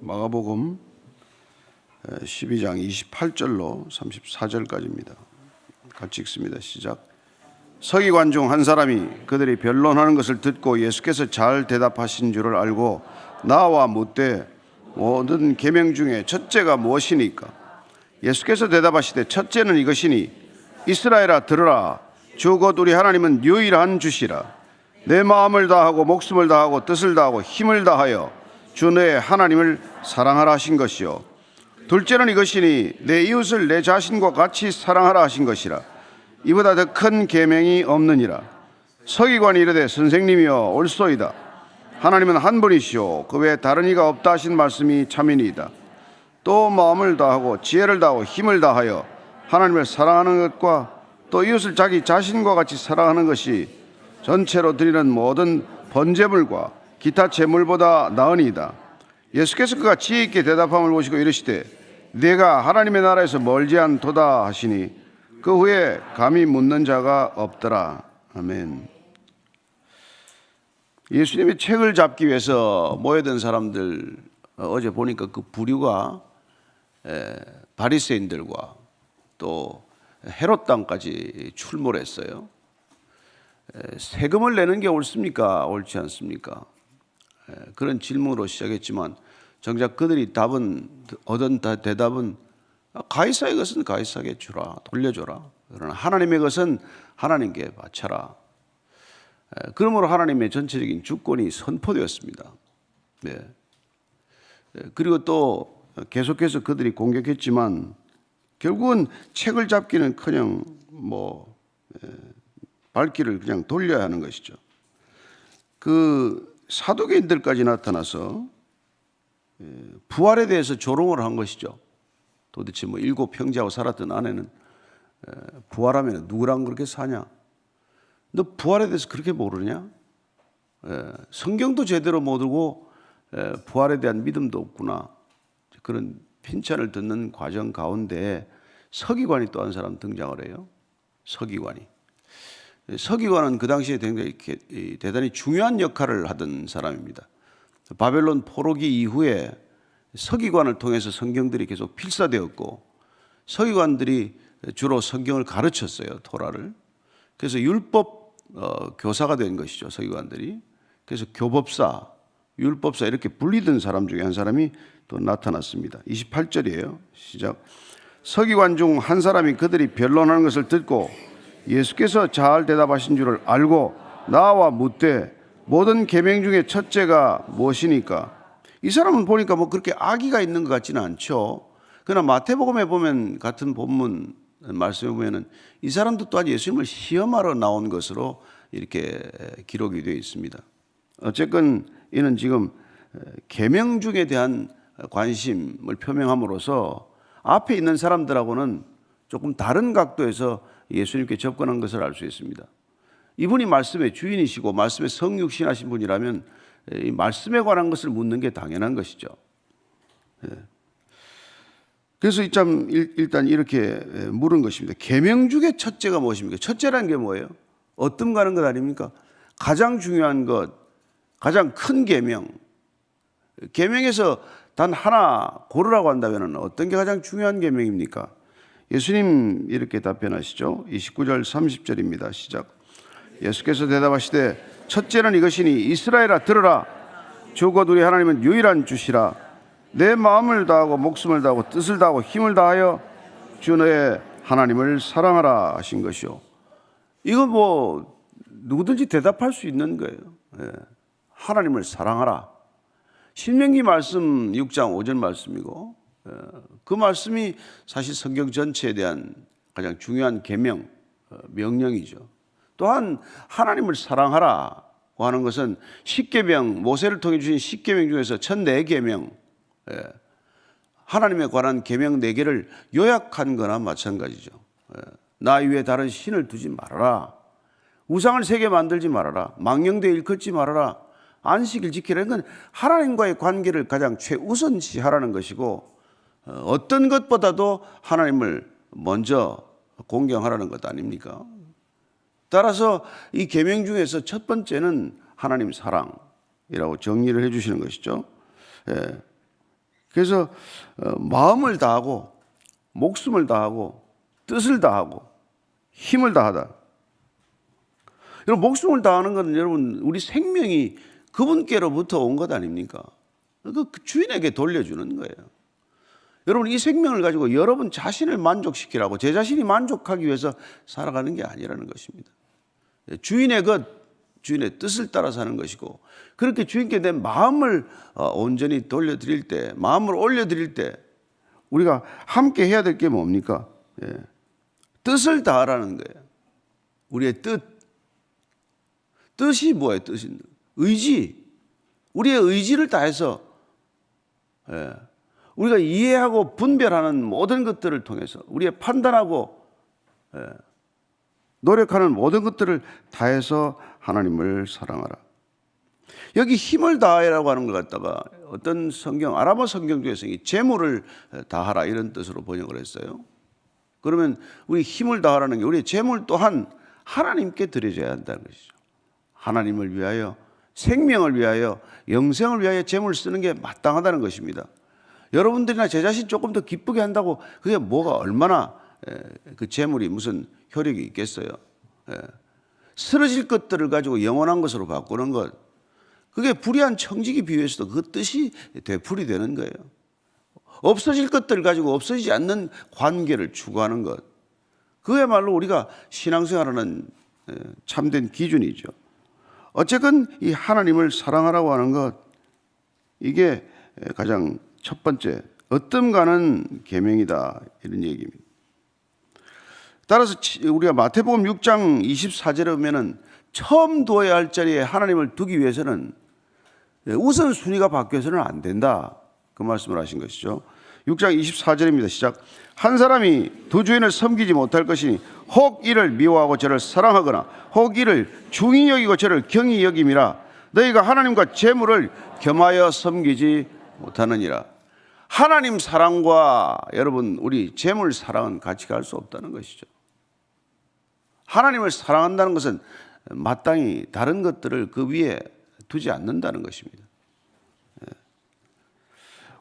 마가복음 12장 28절로 34절까지입니다. 같이 읽습니다. 시작. 서기관 중 한 사람이 그들이 변론하는 것을 듣고 예수께서 잘 대답하신 줄을 알고 나와 묻되 모든 계명 중에 첫째가 무엇이니까? 예수께서 대답하시되 첫째는 이것이니 이스라엘아 들으라. 주 곧 우리 하나님은 유일한 주시라. 내 마음을 다하고 목숨을 다하고 뜻을 다하고 힘을 다하여 주 너의 하나님을 사랑하라 하신 것이요 둘째는 이것이니 내 이웃을 내 자신과 같이 사랑하라 하신 것이라. 이보다 더 큰 계명이 없느니라. 서기관이 이르되 선생님이여 옳소이다. 하나님은 한 분이시오 그 외에 다른 이가 없다 하신 말씀이 참이니이다. 또 마음을 다하고 지혜를 다하고 힘을 다하여 하나님을 사랑하는 것과 또 이웃을 자기 자신과 같이 사랑하는 것이 전체로 드리는 모든 번제물과 기타 제물보다 나으니이다. 예수께서 그가 지혜 있게 대답함을 보시고 이르시되 내가 하나님의 나라에서 멀지 않도다 하시니 그 후에 감히 묻는 자가 없더라. 아멘. 예수님의 책을 잡기 위해서 모여든 사람들 어제 보니까 그 부류가 바리새인들과 또 헤롯 당까지 출몰 했어요. 세금을 내는 게 옳습니까? 옳지 않습니까? 그런 질문으로 시작했지만 정작 그들이 얻은 대답은 가이사의 것은 가이사에게 주라, 돌려줘라. 그러나 하나님의 것은 하나님께 바쳐라. 그러므로 하나님의 전체적인 주권이 선포되었습니다. 네. 그리고 또 계속해서 그들이 공격했지만 결국은 책을 잡기는커녕 발길을 그냥 돌려야 하는 것이죠. 그 사두개인들까지 나타나서 부활에 대해서 조롱을 한 것이죠. 도대체 일곱 형제하고 살았던 아내는 부활하면 누구랑 그렇게 사냐? 너 부활에 대해서 그렇게 모르냐? 성경도 제대로 못 읽고 부활에 대한 믿음도 없구나. 그런 핀찬을 듣는 과정 가운데 서기관이 또 한 사람 등장을 해요. 서기관은 그 당시에 대단히 중요한 역할을 하던 사람입니다. 바벨론 포로기 이후에 서기관을 통해서 성경들이 계속 필사되었고 서기관들이 주로 성경을 가르쳤어요. 토라를. 그래서 율법 교사가 된 것이죠. 서기관들이. 그래서 교법사, 율법사 이렇게 불리던 사람 중에 한 사람이 또 나타났습니다. 28절이에요. 시작. 서기관 중 한 사람이 그들이 변론하는 것을 듣고 예수께서 잘 대답하신 줄을 알고 나와 묻되 모든 계명 중에 첫째가 무엇이니까? 이 사람은 보니까 그렇게 악의가 있는 것 같지는 않죠. 그러나 마태복음에 보면 같은 본문 말씀에 보면은 이 사람도 또한 예수님을 시험하러 나온 것으로 이렇게 기록이 되어 있습니다. 어쨌건 이는 지금 계명중에 대한 관심을 표명함으로써 앞에 있는 사람들하고는 조금 다른 각도에서 예수님께 접근한 것을 알 수 있습니다. 이분이 말씀의 주인이시고 말씀의 성육신하신 분이라면 이 말씀에 관한 것을 묻는 게 당연한 것이죠. 그래서 일단 이렇게 물은 것입니다. 계명 중에 첫째가 무엇입니까? 첫째라는 게 뭐예요? 어떤 가는 것 아닙니까? 가장 중요한 것, 가장 큰 계명. 계명에서 단 하나 고르라고 한다면 어떤 게 가장 중요한 계명입니까? 예수님 이렇게 답변하시죠. 29절 30절입니다. 시작. 예수께서 대답하시되 첫째는 이것이니 이스라엘아 들으라. 주 곧 우리 하나님은 유일한 주시라. 내 마음을 다하고 목숨을 다하고 뜻을 다하고 힘을 다하여 주 너의 하나님을 사랑하라 하신 것이요. 이거 누구든지 대답할 수 있는 거예요. 하나님을 사랑하라. 신명기 말씀 6장 5절 말씀이고 그 말씀이 사실 성경 전체에 대한 가장 중요한 계명, 명령이죠. 또한 하나님을 사랑하라고 하는 것은 십계명, 모세를 통해 주신 십계명 중에서 첫 4계명, 하나님에 관한 계명 4개를 요약한 거나 마찬가지죠. 나 위에 다른 신을 두지 말아라. 우상을 새게 만들지 말아라. 망령되이 일컫지 말아라. 안식일 지키라는 건 하나님과의 관계를 가장 최우선시하라는 것이고 어떤 것보다도 하나님을 먼저 공경하라는 것 아닙니까? 따라서 이 계명 중에서 첫 번째는 하나님 사랑이라고 정리를 해 주시는 것이죠. 그래서 마음을 다하고 목숨을 다하고 뜻을 다하고 힘을 다하다. 여러분, 목숨을 다하는 것은 여러분 우리 생명이 그분께로부터 온 것 아닙니까? 그 주인에게 돌려주는 거예요. 여러분, 이 생명을 가지고 여러분 자신을 만족시키라고, 제 자신이 만족하기 위해서 살아가는 게 아니라는 것입니다. 주인의 것, 주인의 뜻을 따라 사는 것이고, 그렇게 주인께 내 마음을 온전히 돌려드릴 때, 마음을 올려드릴 때 우리가 함께 해야 될 게 뭡니까? 뜻을 다하라는 거예요. 우리의 뜻이 뭐예요? 뜻이 의지. 우리의 의지를 다해서 우리가 이해하고 분별하는 모든 것들을 통해서 우리의 판단하고 노력하는 모든 것들을 다해서 하나님을 사랑하라. 여기 힘을 다하라고 하는 것 갖다가 어떤 성경, 아람어 성경 중에서 이 재물을 다하라 이런 뜻으로 번역을 했어요. 그러면 우리 힘을 다하라는 게 우리의 재물 또한 하나님께 드려져야 한다는 것이죠. 하나님을 위하여, 생명을 위하여, 영생을 위하여 재물을 쓰는 게 마땅하다는 것입니다. 여러분들이나 제 자신 조금 더 기쁘게 한다고 그게 뭐가 얼마나 그 재물이 무슨 효력이 있겠어요. 쓰러질 것들을 가지고 영원한 것으로 바꾸는 것, 그게 불의한 청지기 비유에서도 그 뜻이 되풀이 되는 거예요. 없어질 것들을 가지고 없어지지 않는 관계를 추구하는 것, 그야말로 우리가 신앙생활하는 참된 기준이죠. 어쨌건 이 하나님을 사랑하라고 하는 것, 이게 가장 첫 번째 어뜸 가는 계명이다 이런 얘기입니다. 따라서 우리가 마태복음 6장 24절에 보면은 처음 두어야 할 자리에 하나님을 두기 위해서는 우선순위가 바뀌어서는 안 된다, 그 말씀을 하신 것이죠. 6장 24절입니다. 시작. 한 사람이 두 주인을 섬기지 못할 것이니 혹 이를 미워하고 저를 사랑하거나 혹 이를 중히 여기고 저를 경히 여김이라. 너희가 하나님과 재물을 겸하여 섬기지 못하느니라. 하나님 사랑과 여러분 우리 재물 사랑은 같이 갈 수 없다는 것이죠. 하나님을 사랑한다는 것은 마땅히 다른 것들을 그 위에 두지 않는다는 것입니다.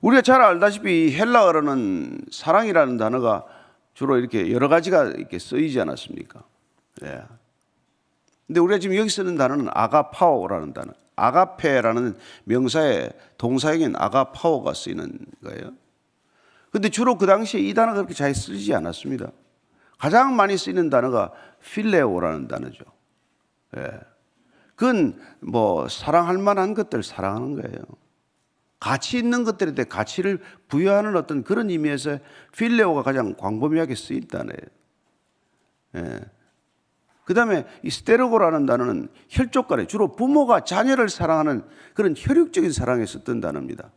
우리가 잘 알다시피 헬라어로는 사랑이라는 단어가 주로 이렇게 여러 가지가 이렇게 쓰이지 않았습니까? 근데 우리가 지금 여기 쓰는 단어는 아가파오라는 단어, 아가페라는 명사의 동사역인 아가파오가 쓰이는 거예요. 근데 주로 그 당시에 이 단어가 그렇게 잘 쓰이지 않았습니다. 가장 많이 쓰이는 단어가 필레오라는 단어죠. 그건 뭐 사랑할 만한 것들 사랑하는 거예요. 가치 있는 것들에 대해 가치를 부여하는 어떤 그런 의미에서 필레오가 가장 광범위하게 쓰인 단어예요. 그 다음에 이 스테르고라는 단어는 혈족간에 주로 부모가 자녀를 사랑하는 그런 혈육적인 사랑에 썼던 단어입니다.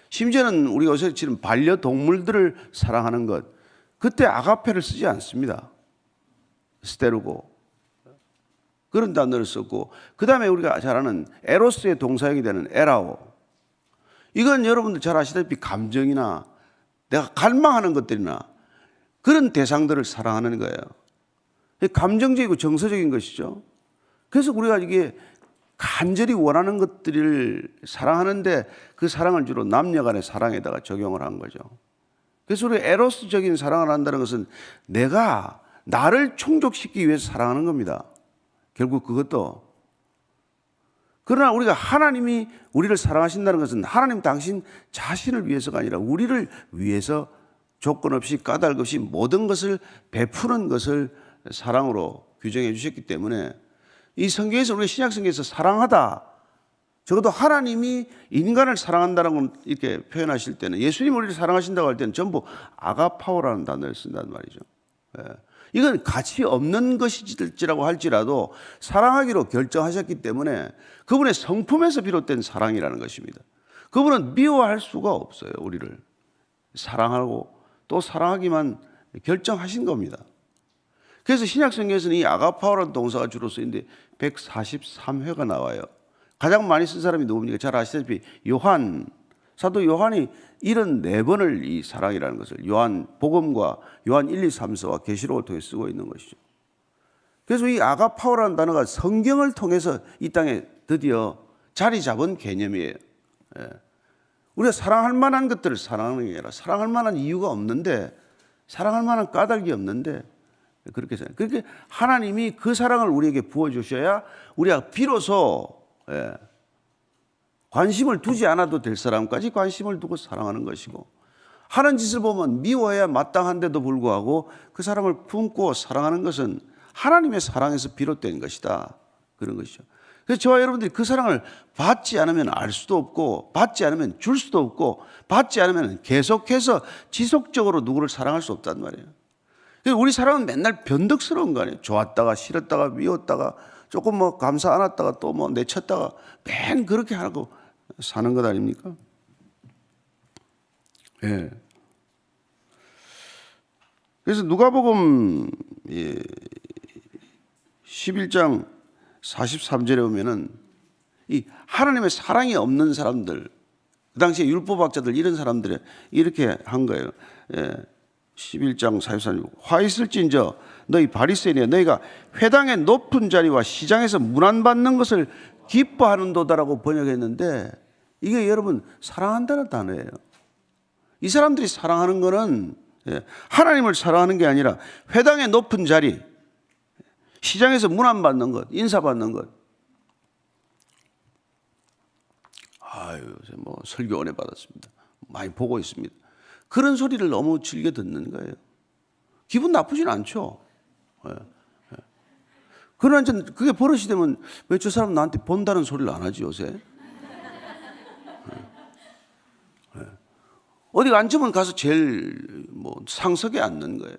심지어는 우리가 요새 지금 반려동물들을 사랑하는 것, 그때 아가페를 쓰지 않습니다. 스테르고 그런 단어를 썼고, 그 다음에 우리가 잘 아는 에로스의 동사역이 되는 에라오, 이건 여러분들 잘 아시다시피 감정이나 내가 갈망하는 것들이나 그런 대상들을 사랑하는 거예요. 감정적이고 정서적인 것이죠. 그래서 우리가 이게 간절히 원하는 것들을 사랑하는데 그 사랑을 주로 남녀 간의 사랑에다가 적용을 한 거죠. 그래서 우리 에로스적인 사랑을 한다는 것은 내가 나를 충족시키기 위해서 사랑하는 겁니다. 결국 그것도. 그러나 우리가 하나님이 우리를 사랑하신다는 것은 하나님 당신 자신을 위해서가 아니라 우리를 위해서 조건 없이 까닭 없이 모든 것을 베푸는 것을 사랑으로 규정해 주셨기 때문에 이 성경에서, 우리 신약 성경에서 사랑하다, 적어도 하나님이 인간을 사랑한다는 걸 이렇게 표현하실 때는, 예수님 우리를 사랑하신다고 할 때는 전부 아가파오라는 단어를 쓴단 말이죠. 이건 가치 없는 것일지라고 할지라도 사랑하기로 결정하셨기 때문에 그분의 성품에서 비롯된 사랑이라는 것입니다. 그분은 미워할 수가 없어요. 우리를 사랑하고 또 사랑하기만 결정하신 겁니다. 그래서 신약 성경에서는 이 아가파오라는 동사가 주로 쓰이는데 143회가 나와요. 가장 많이 쓴 사람이 누굽니까? 잘 아시다시피 요한, 사도 요한이 74번을 이 사랑이라는 것을 요한 복음과 요한 1, 2, 3서와 계시록을 통해 쓰고 있는 것이죠. 그래서 이 아가파오라는 단어가 성경을 통해서 이 땅에 드디어 자리 잡은 개념이에요. 우리가 사랑할 만한 것들을 사랑하는 게 아니라 사랑할 만한 이유가 없는데, 사랑할 만한 까닭이 없는데 그렇게 생각해요. 그렇게 하나님이 그 사랑을 우리에게 부어주셔야 우리가 비로소 관심을 두지 않아도 될 사람까지 관심을 두고 사랑하는 것이고, 하는 짓을 보면 미워해야 마땅한데도 불구하고 그 사람을 품고 사랑하는 것은 하나님의 사랑에서 비롯된 것이다, 그런 것이죠. 그래서 저와 여러분들이 그 사랑을 받지 않으면 알 수도 없고, 받지 않으면 줄 수도 없고, 받지 않으면 계속해서 지속적으로 누구를 사랑할 수 없단 말이에요. 우리 사랑은 맨날 변덕스러운 거 아니에요. 좋았다가 싫었다가 미웠다가 조금 뭐 감사 안 했다가 또 뭐 내쳤다가 맨 그렇게 하고 사는 것 아닙니까? 예. 그래서 누가복음 11장 43절에 보면은 이 하나님의 사랑이 없는 사람들, 그 당시에 율법학자들 이런 사람들이 이렇게 한 거예요. 11장 43절, 화 있을진저 너희 바리새인이여, 너희가 회당의 높은 자리와 시장에서 문안받는 것을 기뻐하는도다라고 번역했는데, 이게 여러분 사랑한다는 단어예요. 이 사람들이 사랑하는 거는 하나님을 사랑하는 게 아니라 회당의 높은 자리, 시장에서 문안받는 것, 인사받는 것. 요새 뭐 설교 은혜 받았습니다, 많이 보고 있습니다. 그런 소리를 너무 즐겨 듣는 거예요. 기분 나쁘진 않죠. 그러나 그게 버릇이 되면 왜 저 사람 나한테 본다는 소리를 안 하지 요새? 어디 앉으면 가서 제일 뭐 상석에 앉는 거예요.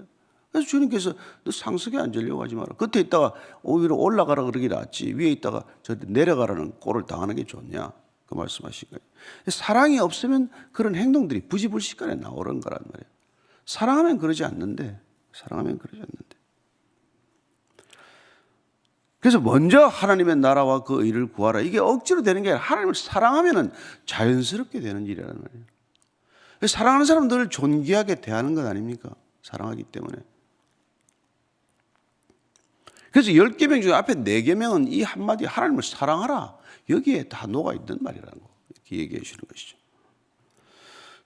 그래서 주님께서 너 상석에 앉으려고 하지 마라. 겉에 있다가 오히려 올라가라 그러기 낫지, 위에 있다가 저 내려가라는 꼴을 당하는 게 좋냐, 그 말씀하신 거예요. 사랑이 없으면 그런 행동들이 부지불식간에 나오는 거란 말이에요. 사랑하면 그러지 않는데, 그래서 먼저 하나님의 나라와 그 의를 구하라. 이게 억지로 되는 게 아니라 하나님을 사랑하면 자연스럽게 되는 일이란 말이에요. 사랑하는 사람은 늘 존귀하게 대하는 것 아닙니까? 사랑하기 때문에. 그래서 10계명 중에 앞에 4계명은 이 한마디 하나님을 사랑하라, 여기에 다 녹아있는 말이라는 거 이렇게 얘기해 주시는 것이죠.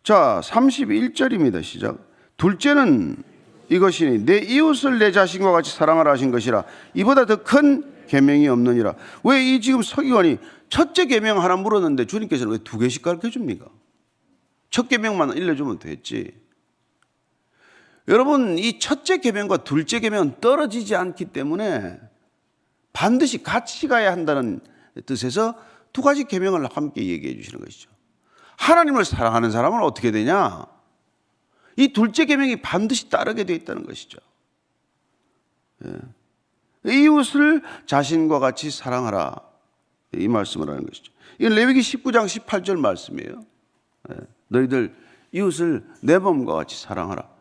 자, 31절입니다. 시작. 둘째는 이것이니 내 이웃을 내 자신과 같이 사랑하라 하신 것이라. 이보다 더 큰 계명이 없느니라. 왜 이 지금 서기관이 첫째 계명 하나 물었는데 주님께서는 왜 2개씩 가르쳐 줍니까? 첫 계명만 일러주면 됐지. 여러분, 이 첫째 계명과 둘째 계명은 떨어지지 않기 때문에 반드시 같이 가야 한다는 뜻에서 2가지 계명을 함께 얘기해 주시는 것이죠. 하나님을 사랑하는 사람은 어떻게 되냐? 이 둘째 계명이 반드시 따르게 되어 있다는 것이죠. 이웃을 자신과 같이 사랑하라, 이 말씀을 하는 것이죠. 이건 레위기 19장 18절 말씀이에요. 너희들 이웃을 내 몸과 같이 사랑하라.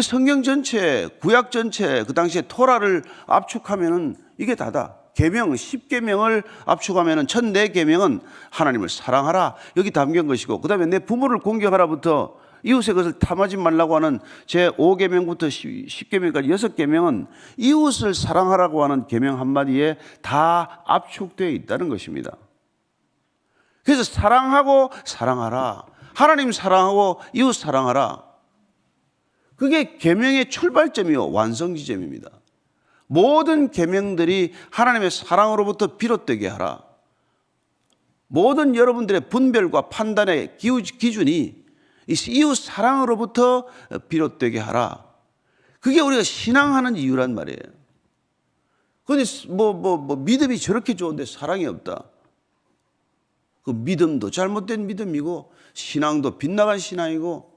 성경 전체, 구약 전체, 그 당시에 토라를 압축하면은 이게 다다. 계명 10계명을 압축하면은 첫 4계명은 하나님을 사랑하라, 여기 담긴 것이고, 그 다음에 내 부모를 공경하라부터 이웃의 것을 탐하지 말라고 하는 제 5계명부터 10계명까지 6계명은 이웃을 사랑하라고 하는 계명 한마디에 다 압축되어 있다는 것입니다. 그래서 사랑하고 사랑하라, 하나님 사랑하고 이웃 사랑하라, 그게 계명의 출발점이요 완성 지점입니다. 모든 계명들이 하나님의 사랑으로부터 비롯되게 하라. 모든 여러분들의 분별과 판단의 기준이 이웃 사랑으로부터 비롯되게 하라. 그게 우리가 신앙하는 이유란 말이에요. 그런데 믿음이 저렇게 좋은데 사랑이 없다. 그 믿음도 잘못된 믿음이고 신앙도 빗나간 신앙이고,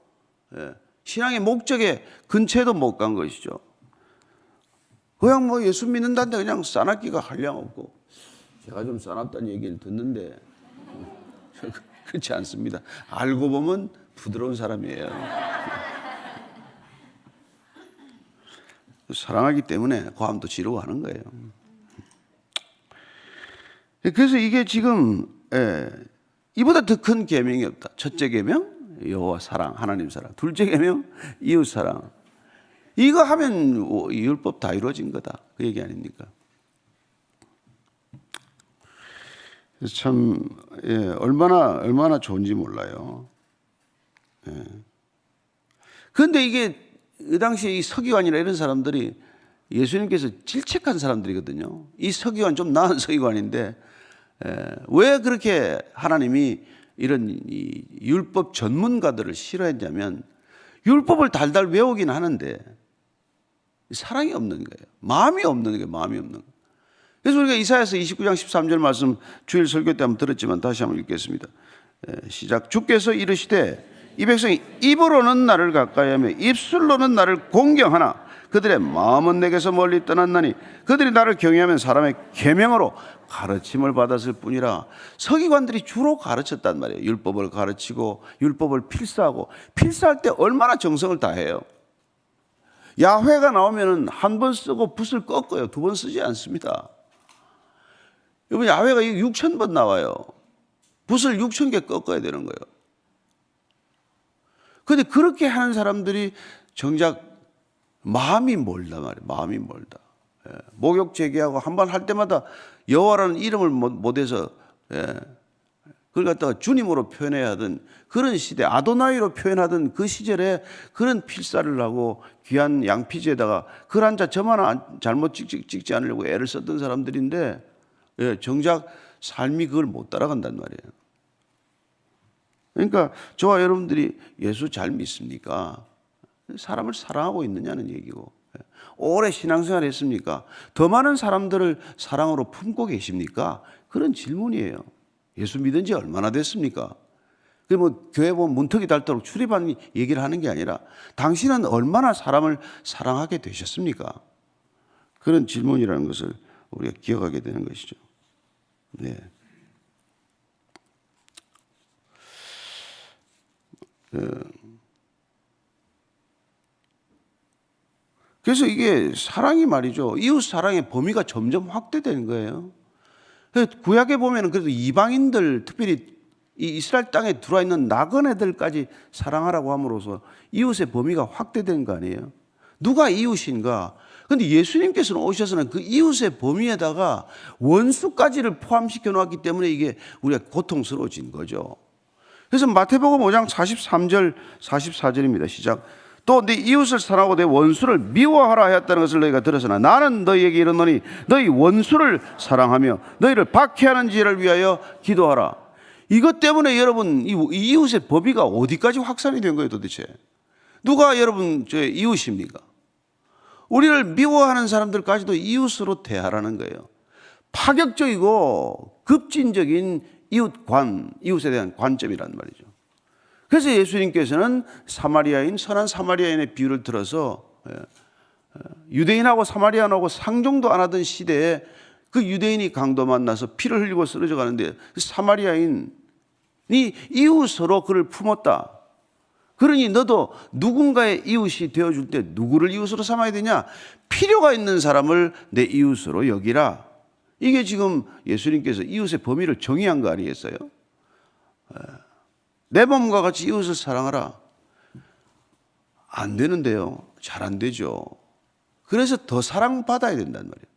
신앙의 목적에 근처에도 못 간 것이죠. 그냥 뭐 예수 믿는다는데 그냥 싸납기가 한량없고, 제가 좀 싸납다는 얘기를 듣는데 그렇지 않습니다. 알고 보면 부드러운 사람이에요. 사랑하기 때문에 고함도 지르고 하는 거예요. 그래서 이게 지금 이보다 더 큰 계명이 없다. 첫째 계명 여호와 사랑, 하나님 사랑. 둘째 계명 이웃 사랑. 이거 하면 율법 다 이루어진 거다, 그 얘기 아닙니까? 참 얼마나 좋은지 몰라요. 그런데 이게 그 당시에 이 서기관이나 이런 사람들이 예수님께서 질책한 사람들이거든요. 이 서기관 좀 나은 서기관인데 왜 그렇게 하나님이 이런 이 율법 전문가들을 싫어했냐면 율법을 달달 외우긴 하는데 사랑이 없는 거예요. 마음이 없는 거예요. 마음이 없는 거예요. 그래서 우리가 이사야서 29장 13절 말씀 주일 설교 때 한번 들었지만 다시 한번 읽겠습니다. 시작. 주께서 이르시되 이 백성이 입으로는 나를 가까이하며 입술로는 나를 공경하나 그들의 마음은 내게서 멀리 떠났나니 그들이 나를 경외하면 사람의 계명으로 가르침을 받았을 뿐이라. 서기관들이 주로 가르쳤단 말이에요. 율법을 가르치고 율법을 필사하고, 필사할 때 얼마나 정성을 다해요. 야훼가 나오면 한 번 쓰고 붓을 꺾어요. 두 번 쓰지 않습니다. 여러분, 야훼가 6,000번 나와요. 붓을 6,000개 꺾어야 되는 거예요. 그런데 그렇게 하는 사람들이 정작 마음이 멀다 말이에요. 마음이 멀다. 목욕 제기하고 한 번 할 때마다 여호와라는 이름을 못해서 그걸 갖다가 주님으로 표현해야 하던 그런 시대, 아도나이로 표현하던 그 시절에 그런 필사를 하고 귀한 양피지에다가 글 한자 점 하나 잘못 찍지 않으려고 애를 썼던 사람들인데 정작 삶이 그걸 못 따라간단 말이에요. 그러니까 저와 여러분들이 예수 잘 믿습니까? 사람을 사랑하고 있느냐는 얘기고, 오래 신앙생활 했습니까? 더 많은 사람들을 사랑으로 품고 계십니까? 그런 질문이에요. 예수 믿은 지 얼마나 됐습니까? 그 뭐 교회 보면 문턱이 닳도록 출입하는 얘기를 하는 게 아니라 당신은 얼마나 사람을 사랑하게 되셨습니까? 그런 질문이라는 것을 우리가 기억하게 되는 것이죠. 네. 그래서 이게 사랑이 말이죠. 이웃 사랑의 범위가 점점 확대되는 거예요. 구약에 보면 그래도 이방인들, 특별히 이 이스라엘 땅에 들어와 있는 나그네들까지 사랑하라고 함으로써 이웃의 범위가 확대된 거 아니에요. 누가 이웃인가? 그런데 예수님께서는 오셔서는 그 이웃의 범위에다가 원수까지를 포함시켜 놓았기 때문에 이게 우리가 고통스러워진 거죠. 그래서 마태복음 5장 43절 44절입니다. 시작. 또 네 이웃을 사랑하고 내 원수를 미워하라 하였다는 것을 너희가 들었으나 나는 너희에게 이르노니 너희 원수를 사랑하며 너희를 박해하는 지를 위하여 기도하라. 이것 때문에 여러분 이 이웃의 법위가 어디까지 확산이 된 거예요 도대체? 누가 여러분 저 이웃입니까? 우리를 미워하는 사람들까지도 이웃으로 대하라는 거예요. 파격적이고 급진적인 이웃에 대한 관점이란 말이죠. 그래서 예수님께서는 사마리아인, 선한 사마리아인의 비유를 들어서 유대인하고 사마리아인하고 상종도 안 하던 시대에 그 유대인이 강도 만나서 피를 흘리고 쓰러져 가는데 그 사마리아인이 이웃으로 그를 품었다. 그러니 너도 누군가의 이웃이 되어줄 때 누구를 이웃으로 삼아야 되냐? 필요가 있는 사람을 내 이웃으로 여기라. 이게 지금 예수님께서 이웃의 범위를 정의한 거 아니겠어요? 내 몸과 같이 이웃을 사랑하라. 안 되는데요. 잘 안 되죠. 그래서 더 사랑받아야 된단 말이에요.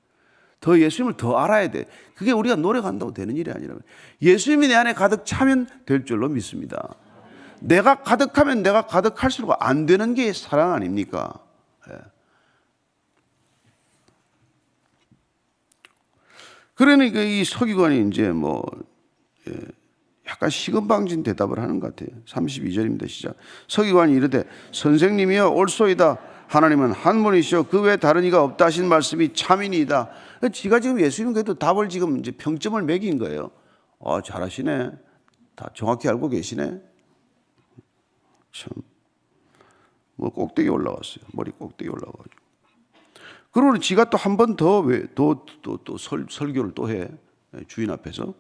더 예수님을 더 알아야 돼. 그게 우리가 노력한다고 되는 일이 아니라 예수님이 내 안에 가득 차면 될 줄로 믿습니다. 내가 가득하면 내가 가득할수록 안 되는 게 사랑 아닙니까? 그러니까 이 서기관이 이제 약간 시금방진 대답을 하는 것 같아요. 32절입니다. 시작. 서기관이 이르되 선생님이여 옳소이다. 하나님은 한 분이시오 그 외에 다른 이가 없다 하신 말씀이 참이니이다. 지가 지금 예수님 그래도 답을 지금 이제 평점을 매긴 거예요. 잘하시네. 다 정확히 알고 계시네. 참, 꼭대기 올라왔어요. 머리 꼭대기 올라가지고. 그러고 지가 또 한 번 더 설교를 또 해. 주인 앞에서.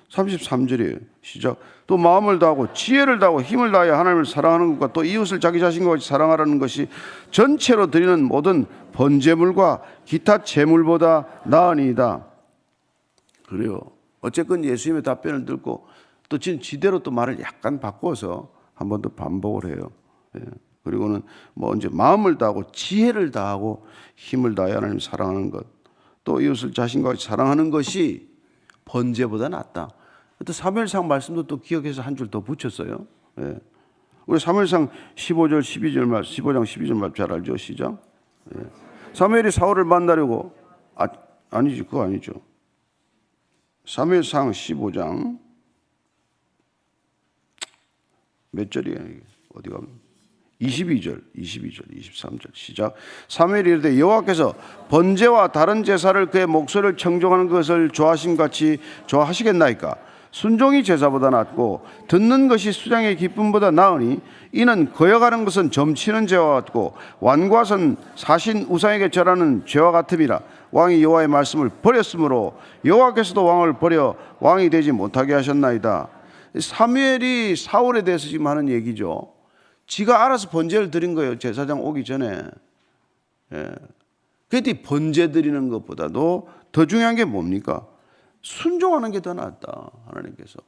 33절이에요. 시작. 또 마음을 다하고 지혜를 다하고 힘을 다하여 하나님을 사랑하는 것과 또 이웃을 자기 자신과 같이 사랑하라는 것이 전체로 드리는 모든 번제물과 기타 제물보다 나으니이다. 그래요. 어쨌건 예수님의 답변을 듣고 또 지대로 또 말을 약간 바꿔서 한 번 더 반복을 해요. 그리고는 이제 마음을 다하고 지혜를 다하고 힘을 다하여 하나님을 사랑하는 것, 또 이웃을 자신과 같이 사랑하는 것이 번제보다 낫다. 또 사무엘상 말씀도 또 기억해서 한 줄 더 붙였어요. 우리 사무엘상 15절 12절 말 15장 12절 말 잘 알죠? 시작. 예. 사무엘이 사울을 만나려고 아니지 그거 아니죠. 사무엘상 15장 몇 절이야 이게? 어디 가면 22절, 23절 시작. 사무엘이 이르되 여호와께서 번제와 다른 제사를 그의 목소리를 청종하는 것을 좋아하심 같이 좋아하시겠나이까? 순종이 제사보다 낫고 듣는 것이 수장의 기쁨보다 나으니 이는 거역하는 것은 점치는 죄와 같고 완과선 사신 우상에게 절하는 죄와 같음이라. 왕이 여호와의 말씀을 버렸으므로 여호와께서도 왕을 버려 왕이 되지 못하게 하셨나이다. 사무엘이 사울에 대해서 지금 하는 얘기죠. 지가 알아서 번제를 드린 거예요. 제사장 오기 전에. 그런데 번제 드리는 것보다도 더 중요한 게 뭡니까? 순종하는 게 더 낫다. 하나님께서.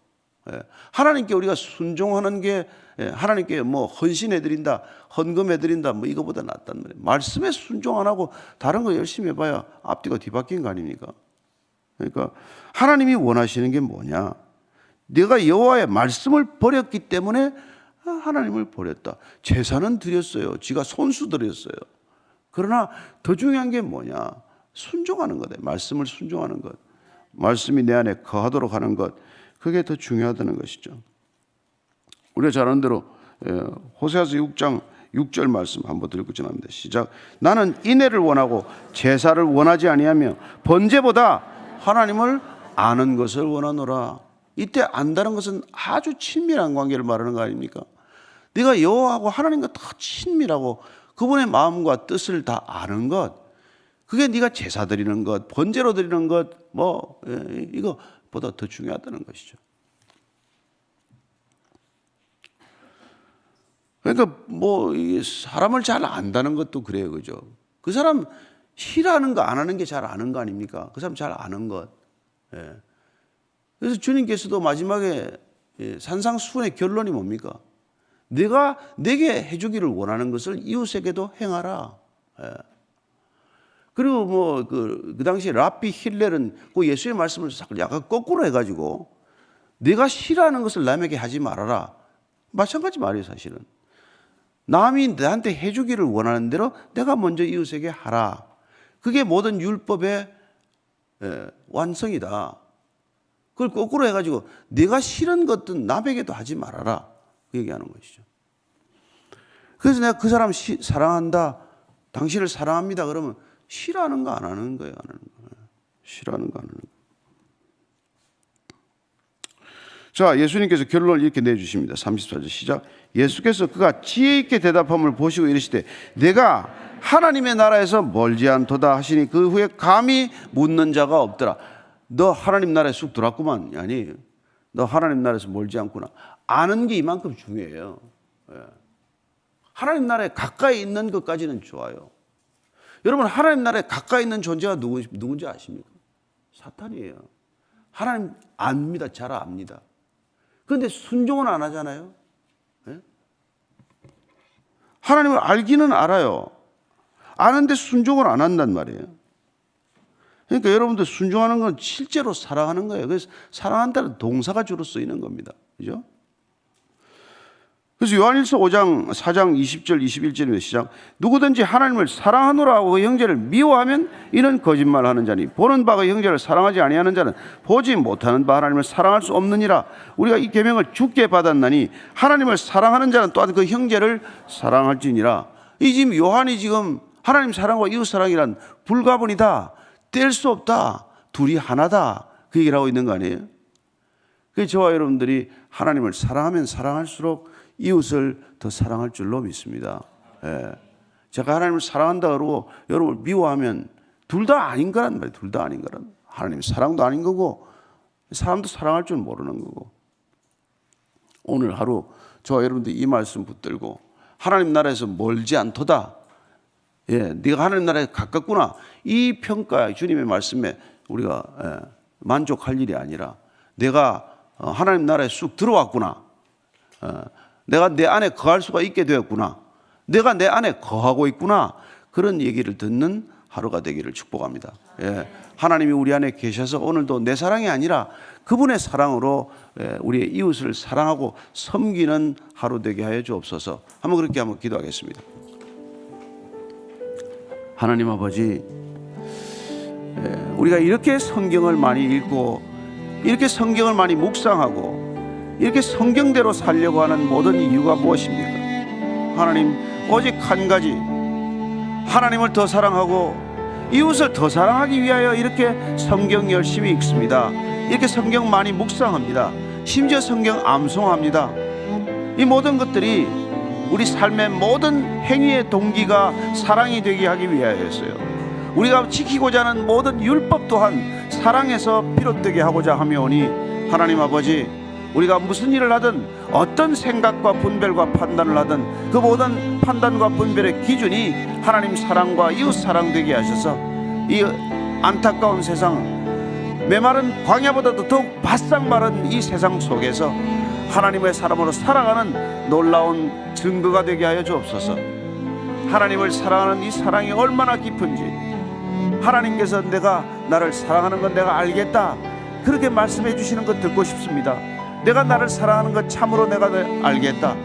하나님께 우리가 순종하는 게 하나님께 뭐 헌신해 드린다, 헌금해 드린다, 뭐 이거보다 낫단 말이에요. 말씀에 순종 안 하고 다른 거 열심히 해봐야 앞뒤가 뒤바뀐 거 아닙니까? 그러니까 하나님이 원하시는 게 뭐냐? 내가 여호와의 말씀을 버렸기 때문에 하나님을 버렸다. 제사는 드렸어요. 지가 손수 드렸어요. 그러나 더 중요한 게 뭐냐? 순종하는 거다. 말씀을 순종하는 것. 말씀이 내 안에 거하도록 하는 것. 그게 더 중요하다는 것이죠. 우리가 잘 아는 대로 호세아서 6장 6절 말씀 한번 들고 지납니다. 시작. 나는 인애를 원하고 제사를 원하지 아니하며 번제보다 하나님을 아는 것을 원하노라. 이때 안다는 것은 아주 친밀한 관계를 말하는 거 아닙니까? 네가 여호와하고 하나님과 더 친밀하고 그분의 마음과 뜻을 다 아는 것, 그게 네가 제사 드리는 것, 번제로 드리는 것, 뭐 이거보다 더 중요하다는 것이죠. 그러니까 뭐 사람을 잘 안다는 것도 그래요, 그죠? 그 사람 싫어하는 거 안 하는 게 잘 아는 거 아닙니까? 그 사람 잘 아는 것. 그래서 주님께서도 마지막에 산상수훈의 결론이 뭡니까? 내가 내게 해주기를 원하는 것을 이웃에게도 행하라. 그리고 뭐 그 당시에 라피 힐렐은 그 예수의 말씀을 약간 거꾸로 해가지고 내가 싫어하는 것을 남에게 하지 말아라. 마찬가지 말이에요, 사실은. 남이 나한테 해주기를 원하는 대로 내가 먼저 이웃에게 하라. 그게 모든 율법의 완성이다. 그걸 거꾸로 해가지고 내가 싫은 것든 남에게도 하지 말아라. 그 얘기하는 것이죠. 그래서 내가 그 사람 사랑한다, 당신을 사랑합니다. 그러면 싫어하는 거 안 하는 거예요. 안 하는 거예요. 싫어하는 거 안 하는 거예요. 자, 예수님께서 결론을 이렇게 내주십니다. 34절 시작. 예수께서 그가 지혜 있게 대답함을 보시고 이르시되 내가 하나님의 나라에서 멀지 않도다 하시니 그 후에 감히 묻는 자가 없더라. 너 하나님 나라에 쑥 들어왔구만. 아니, 너 하나님 나라에서 멀지 않구나. 아는 게 이만큼 중요해요. 하나님 나라에 가까이 있는 것까지는 좋아요. 여러분, 하나님 나라에 가까이 있는 존재가 누군지 아십니까? 사탄이에요. 하나님 압니다. 잘 압니다. 그런데 순종은 안 하잖아요. 하나님을 알기는 알아요. 아는데 순종을 안 한단 말이에요. 그러니까 여러분들 순종하는 건 실제로 사랑하는 거예요. 그래서 사랑한다는 동사가 주로 쓰이는 겁니다. 그죠? 그래서 요한일서 5장 4장 20절 21절에 시작. 누구든지 하나님을 사랑하노라 하고 형제를 미워하면 이는 거짓말하는 자니 보는 바가 형제를 사랑하지 아니하는 자는 보지 못하는 바 하나님을 사랑할 수 없느니라. 우리가 이 계명을 주께 받았나니 하나님을 사랑하는 자는 또한 그 형제를 사랑할지니라. 이 지금 요한이 지금 하나님 사랑과 이웃 사랑이란 불가분이다, 뗄 수 없다, 둘이 하나다, 그 얘기를 하고 있는 거 아니에요? 그래서 저와 여러분들이 하나님을 사랑하면 사랑할수록 이웃을 더 사랑할 줄로 믿습니다. 제가 하나님을 사랑한다 그러고 여러분을 미워하면 둘 다 아닌 거란 말이에요. 둘 다 아닌 거란. 하나님 사랑도 아닌 거고 사람도 사랑할 줄 모르는 거고. 오늘 하루 저와 여러분들 이 말씀 붙들고 하나님 나라에서 멀지 않도다. 네가 하나님 나라에 가깝구나. 이 평가 주님의 말씀에 우리가 만족할 일이 아니라 내가 하나님 나라에 쑥 들어왔구나. 내가 내 안에 거할 수가 있게 되었구나. 내가 내 안에 거하고 있구나. 그런 얘기를 듣는 하루가 되기를 축복합니다. 예, 하나님이 우리 안에 계셔서 오늘도 내 사랑이 아니라 그분의 사랑으로 우리의 이웃을 사랑하고 섬기는 하루 되게 하여 주옵소서. 그렇게 한번 기도하겠습니다. 하나님 아버지, 우리가 이렇게 성경을 많이 읽고 이렇게 성경을 많이 묵상하고 이렇게 성경대로 살려고 하는 모든 이유가 무엇입니까? 하나님, 오직 한 가지, 하나님을 더 사랑하고 이웃을 더 사랑하기 위하여 이렇게 성경 열심히 읽습니다. 이렇게 성경 많이 묵상합니다. 심지어 성경 암송합니다. 이 모든 것들이 우리 삶의 모든 행위의 동기가 사랑이 되게 하기 위하여였어요. 우리가 지키고자 하는 모든 율법 또한 사랑에서 비롯되게 하고자 하며오니 하나님 아버지, 우리가 무슨 일을 하든 어떤 생각과 분별과 판단을 하든 그 모든 판단과 분별의 기준이 하나님 사랑과 이웃 사랑 되게 하셔서 이 안타까운 세상, 메마른 광야보다도 더욱 바싹 마른 이 세상 속에서 하나님의 사람으로 살아가는 놀라운 증거가 되게 하여 주옵소서. 하나님을 사랑하는 이 사랑이 얼마나 깊은지, 하나님께서 내가 나를 사랑하는 건 내가 알겠다, 그렇게 말씀해 주시는 것 듣고 싶습니다. 내가 나를 사랑하는 것 참으로 내가 알겠다.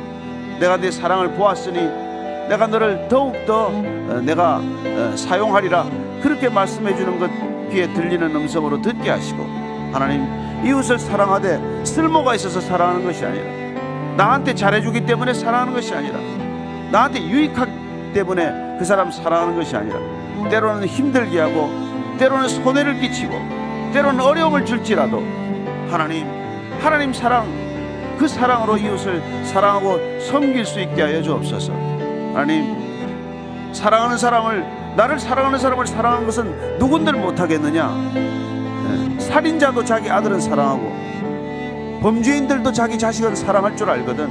내가 네 사랑을 보았으니 내가 너를 더욱더 내가 사용하리라, 그렇게 말씀해 주는 것 귀에 들리는 음성으로 듣게 하시고, 하나님, 이웃을 사랑하되 쓸모가 있어서 사랑하는 것이 아니라, 나한테 잘해주기 때문에 사랑하는 것이 아니라, 나한테 유익하기 때문에 그 사람 사랑하는 것이 아니라, 때로는 힘들게 하고 때로는 손해를 끼치고 때로는 어려움을 줄지라도 하나님 사랑, 그 사랑으로 이웃을 사랑하고 섬길 수 있게 하여 주옵소서. 하나님, 사랑하는 사람을, 나를 사랑하는 사람을 사랑하는 것은 누군들 못하겠느냐? 살인자도 자기 아들은 사랑하고 범죄인들도 자기 자식은 사랑할 줄 알거든.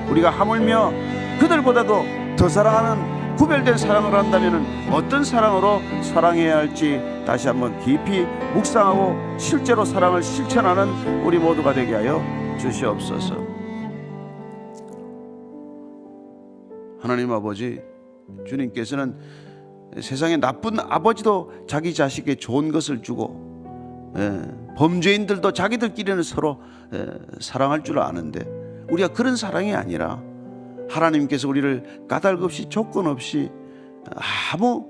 우리가 하물며 그들보다도 더 사랑하는 구별된 사랑을 한다면 어떤 사랑으로 사랑해야 할지 다시 한번 깊이 묵상하고 실제로 사랑을 실천하는 우리 모두가 되게 하여 주시옵소서. 하나님 아버지, 주님께서는 세상에 나쁜 아버지도 자기 자식에게 좋은 것을 주고 범죄인들도 자기들끼리는 서로 사랑할 줄 아는데, 우리가 그런 사랑이 아니라 하나님께서 우리를 까닭없이 조건 없이 아무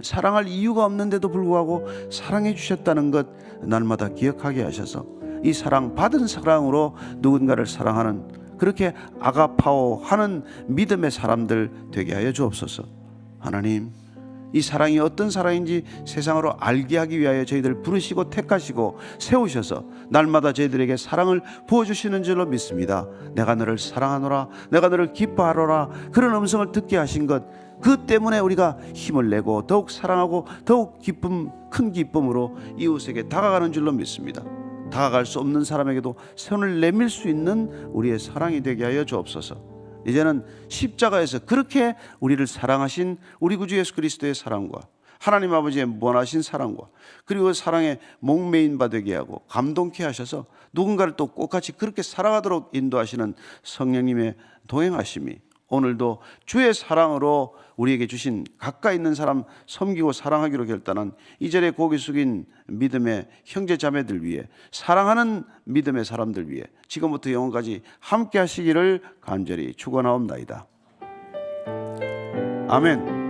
사랑할 이유가 없는데도 불구하고 사랑해 주셨다는 것 날마다 기억하게 하셔서 이 사랑, 받은 사랑으로 누군가를 사랑하는, 그렇게 아가파오 하는 믿음의 사람들 되게 하여 주옵소서. 하나님, 이 사랑이 어떤 사랑인지 세상으로 알게 하기 위하여 저희들 부르시고 택하시고 세우셔서 날마다 저희들에게 사랑을 부어주시는 줄로 믿습니다. 내가 너를 사랑하노라, 내가 너를 기뻐하노라, 그런 음성을 듣게 하신 것, 그 때문에 우리가 힘을 내고 더욱 사랑하고 더욱 큰 기쁨으로 이웃에게 다가가는 줄로 믿습니다. 다가갈 수 없는 사람에게도 손을 내밀 수 있는 우리의 사랑이 되게 하여 주옵소서. 이제는 십자가에서 그렇게 우리를 사랑하신 우리 구주 예수 그리스도의 사랑과 하나님 아버지의 무한하신 사랑과 그리고 사랑에 목매인 바 되게 하고 감동케 하셔서 누군가를 또 똑같이 그렇게 살아가도록 인도하시는 성령님의 동행하심이 오늘도 주의 사랑으로 우리에게 주신 가까이 있는 사람 섬기고 사랑하기로 결단한 이 자리에 고개 숙인 믿음의 형제 자매들 위해, 사랑하는 믿음의 사람들 위해 지금부터 영원까지 함께 하시기를 간절히 축원하옵나이다. 아멘.